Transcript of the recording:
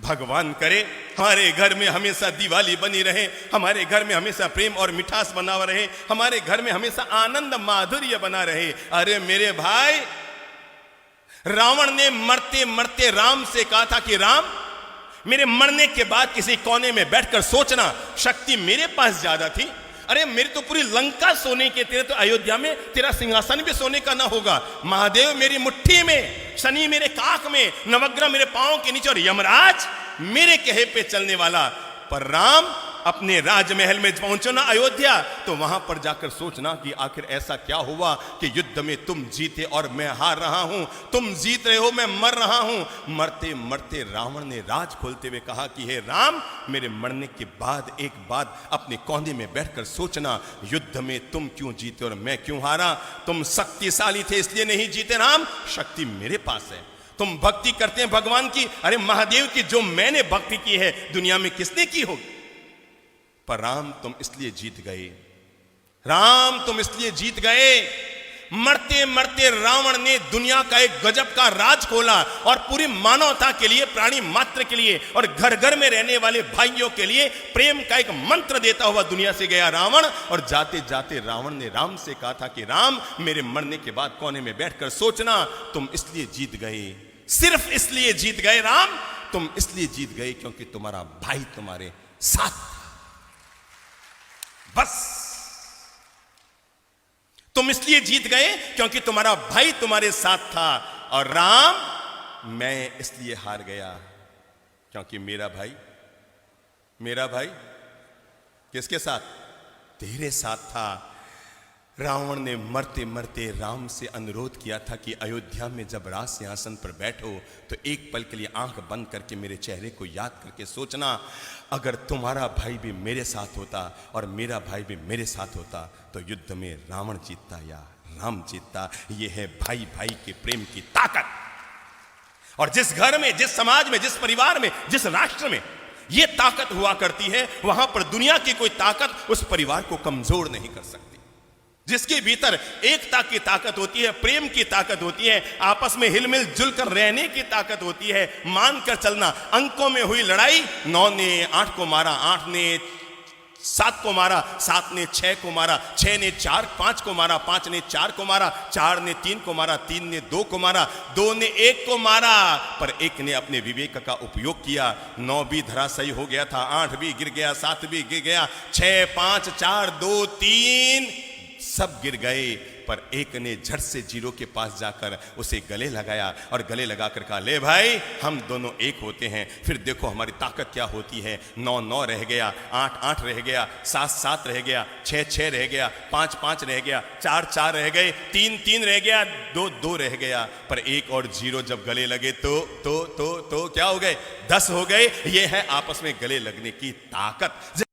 भगवान करे हमारे घर में हमेशा दिवाली बनी रहे, हमारे घर में हमेशा प्रेम और मिठास बना रहे, हमारे घर में हमेशा आनंद माधुर्य बना रहे। अरे मेरे भाई, रावण ने मरते मरते राम से कहा था कि राम, मेरे मरने के बाद किसी कोने में बैठकर सोचना, शक्ति मेरे पास ज्यादा थी। अरे मेरी तो पूरी लंका सोने के, तेरे तो अयोध्या में तेरा सिंहासन भी सोने का ना होगा। महादेव मेरी मुट्ठी में, शनि मेरे काख में, नवग्रह मेरे पांव के नीचे और यमराज मेरे कहे पे चलने वाला। पर राम अपने राजमहल में पहुंचो ना अयोध्या, तो वहां पर जाकर सोचना कि आखिर ऐसा क्या हुआ कि युद्ध में तुम जीते और मैं हार रहा हूं, तुम जीत रहे हो मैं मर रहा हूं। मरते मरते रावण ने राज खोलते हुए कहा कि हे राम, मेरे मरने के बाद एक बात अपने कोने में बैठकर सोचना, युद्ध में तुम क्यों जीते और मैं क्यों हारा। तुम शक्तिशाली थे इसलिए नहीं जीते राम, शक्ति मेरे पास है। तुम भक्ति करते हैं भगवान की, अरे महादेव की जो मैंने भक्ति की है दुनिया में किसने की होगी। पर राम तुम इसलिए जीत गए, राम तुम इसलिए जीत गए। मरते मरते रावण ने दुनिया का एक गजब का राज खोला और पूरी मानवता के लिए, प्राणी मात्र के लिए और घर घर में रहने वाले भाइयों के लिए प्रेम का एक मंत्र देता हुआ दुनिया से गया रावण। और जाते जाते रावण ने राम से कहा था कि राम, मेरे मरने के बाद कोने में बैठकर सोचना, तुम इसलिए जीत गए, सिर्फ इसलिए जीत गए राम, तुम इसलिए जीत गए क्योंकि तुम्हारा भाई तुम्हारे साथ था, बस। तुम इसलिए जीत गए क्योंकि तुम्हारा भाई तुम्हारे साथ था। और राम, मैं इसलिए हार गया क्योंकि मेरा भाई किसके साथ? तेरे साथ था। रावण ने मरते मरते राम से अनुरोध किया था कि अयोध्या में जब राज सिंहासन पर बैठो तो एक पल के लिए आंख बंद करके मेरे चेहरे को याद करके सोचना, अगर तुम्हारा भाई भी मेरे साथ होता और मेरा भाई भी मेरे साथ होता तो युद्ध में रावण जीतता या राम जीतता। यह है भाई भाई के प्रेम की ताकत। और जिस घर में, जिस समाज में, जिस परिवार में, जिस राष्ट्र में यह ताकत हुआ करती है, वहां पर दुनिया की कोई ताकत उस परिवार को कमजोर नहीं कर सकती। जिसके भीतर एकता की ताकत होती है, प्रेम की ताकत होती है, आपस में हिलमिल जुलकर रहने की ताकत होती है, मानकर चलना। अंकों में हुई लड़ाई, 9 ने 8 को मारा, 8 ने 7 को मारा, 7 ने 6 को मारा, 6 ने 5 को मारा, 5 ने 4 को मारा, 4 ने 3 को मारा, 3 ने 2 को मारा, 2 ने 1 को मारा। पर एक ने अपने विवेक का उपयोग किया, 9 भी धराशायी हो गया था, 8 भी गिर गया, 7 भी गिर गया, 6 5 4 2 3 सब गिर गए। पर एक ने झट से 0 के पास जाकर उसे गले लगाया और गले लगाकर कहा, ले भाई, हम दोनों एक होते हैं, फिर देखो हमारी ताकत क्या होती है। 9 9 रह गया, 8 8 रह गया, 7 7 रह गया, 6 6 रह गया, 5 5 रह गया, 4 4 रह गए, 3 3 रह गया, 2 2 रह गया। पर 1 और 0 जब गले लगे तो क्या हो गए? 10 हो गए। ये है आपस में गले लगने की ताकत।